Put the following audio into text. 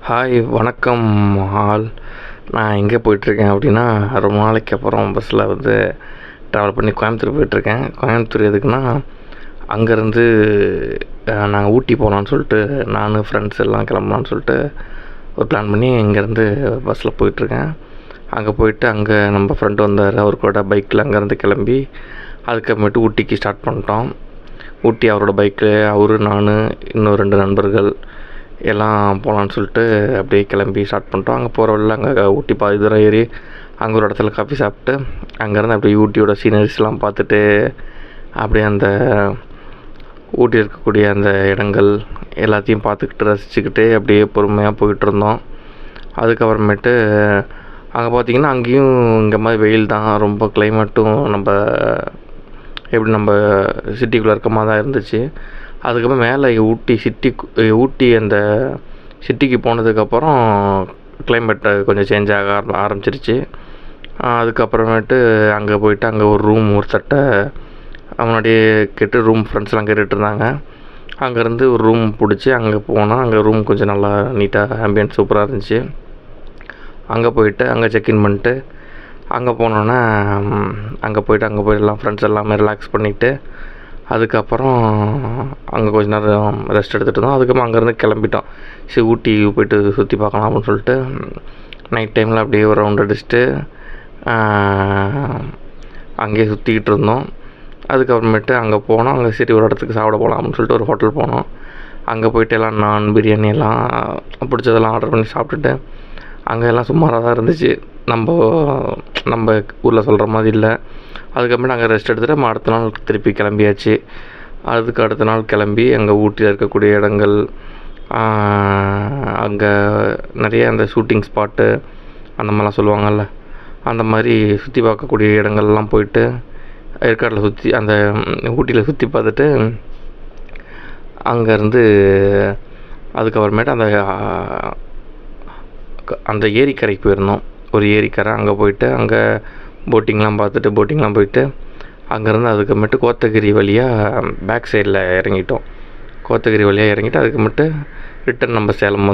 Hi வணக்கம் all. நான் எங்கே போயிட்டுருக்கேன் அப்படின்னா, ரொம்ப நாளைக்கு அப்புறம் பஸ்ஸில் ட்ராவல் பண்ணி கோயம்புத்தூர் போயிட்டுருக்கேன். கோயம்புத்தூர் எதுக்குன்னா, அங்கேருந்து நாங்கள் ஊட்டி போகலான்னு சொல்லிட்டு நான் ஃப்ரெண்ட்ஸ் எல்லாம் கிளம்பலான்னு சொல்லிட்டு ஒரு பிளான் பண்ணி இங்கேருந்து பஸ்ஸில் போயிட்டுருக்கேன். அங்கே போயிட்டு அங்கே நம்ம ஃப்ரெண்டு வந்தார். அவர் கூட பைக்கில் அங்கேருந்து கிளம்பி அதுக்கப்புறமேட்டு ஊட்டிக்கு ஸ்டார்ட் பண்ணிட்டோம். ஊட்டி அவரோட பைக்கில் அவர், நான், இன்னும் 2 நண்பர்கள் எல்லாம் போகலான்னு சொல்லிட்டு அப்படியே கிளம்பி ஸ்டார்ட் பண்ணிட்டோம். அங்கே போகிற வழியில் அங்கே ஊட்டி பாதி தூரம் ஏறி அங்கே ஒரு இடத்துல காஃபி சாப்பிட்டு அங்கேருந்து அப்படியே ஊட்டியோட சீனரிஸ்லாம் பார்த்துட்டு அப்படியே அந்த ஊட்டி இருக்கக்கூடிய அந்த இடங்கள் எல்லாத்தையும் பார்த்துக்கிட்டு ரசிச்சுக்கிட்டு அப்படியே பொறுமையாக போயிட்டுருந்தோம். அதுக்கப்புறமேட்டு அங்கே பார்த்திங்கன்னா அங்கேயும் இங்கே மாதிரி வெயில் தான், ரொம்ப கிளைமேட்டும் நம்ம சிட்டிக்குள்ளே இருக்க மாதிரி தான் இருந்துச்சு. அதுக்கப்புறம் மேலே ஊட்டி அந்த சிட்டிக்கு போனதுக்கப்புறம் கிளைமேட் கொஞ்சம் சேஞ்ச் ஆக ஆரம்பிச்சிருச்சு. அதுக்கப்புறமேட்டு அங்கே போயிட்டு அங்கே ஒரு ரூம் ஒருத்தட்ட முன்னாடியே கேட்டு ரூம் ஃப்ரெண்ட்ஸ்லாம் கேட்டுட்டு இருந்தாங்க. அங்கேருந்து ஒரு ரூம் பிடிச்சி அங்கே போனோம். அங்கே ரூம் கொஞ்சம் நல்லா நீட்டாக ஆம்பியன்ஸ் சூப்பராக இருந்துச்சு. அங்கே போயிட்டு அங்கே செக்இன் பண்ணிட்டு அங்கே போனோன்னே அங்கே போய் எல்லாம் ஃப்ரெண்ட்ஸ் எல்லாமே ரிலாக்ஸ் பண்ணிவிட்டு அதுக்கப்புறம் அங்கே கொஞ்ச நேரம் ரெஸ்ட் எடுத்துகிட்டு இருந்தோம். அதுக்கப்புறம் அங்கேருந்து கிளம்பிட்டோம். சரி ஊட்டி போய்ட்டு சுற்றி பார்க்கலாம் அப்படின்னு சொல்லிட்டு நைட் டைமில் அப்படியே ஒரு ரவுண்ட் அடிச்சுட்டு அங்கேயே சுற்றிக்கிட்டு இருந்தோம். அதுக்கப்புறமேட்டு அங்கே போனோம். அங்கே சரி ஒரு இடத்துக்கு சாப்பிட போகலாம் அப்படின்னு சொல்லிட்டு ஒரு ஹோட்டல் போனோம். அங்கே போய்ட்டு எல்லாம் நான் பிரியாணி எல்லாம் பிடிச்சதெல்லாம் ஆர்டர் பண்ணி சாப்பிட்டுட்டு அங்கே எல்லாம் சுமாராக தான் இருந்துச்சு. நம்ம ஊரில் சொல்கிற மாதிரி இல்லை. அதுக்கப்புறம் அங்கே ரெஸ்ட் எடுத்துகிட்டு அடுத்த நாள் திருப்பி கிளம்பியாச்சு. அடுத்த நாள் கிளம்பி அங்கே ஊட்டியில் இருக்கக்கூடிய இடங்கள், அங்கே நிறைய அந்த ஷூட்டிங் ஸ்பாட்டு அந்த மாதிரிலாம் சொல்லுவாங்கள்ல, அந்த மாதிரி சுற்றி பார்க்கக்கூடிய இடங்கள்லாம் போயிட்டு ஏற்காட்டில் அந்த ஊட்டியில் சுற்றி பார்த்துட்டு அங்கேருந்து அதுக்கப்புறமேட்டு அந்த ஏரிக்கரைக்கு போயிருந்தோம். ஒரு ஏரிக்கரை அங்கே போயிட்டு அங்கே போட்டிங்லாம் போயிட்டு அங்கேருந்து அதுக்கப்புறமேட்டு கோத்தகிரி வழியாக பேக் சைடில் இறங்கிட்டோம். கோத்தகிரி வழியாக இறங்கிட்டு அதுக்கப்புறமேட்டு ரிட்டன் நம்ம சேலம்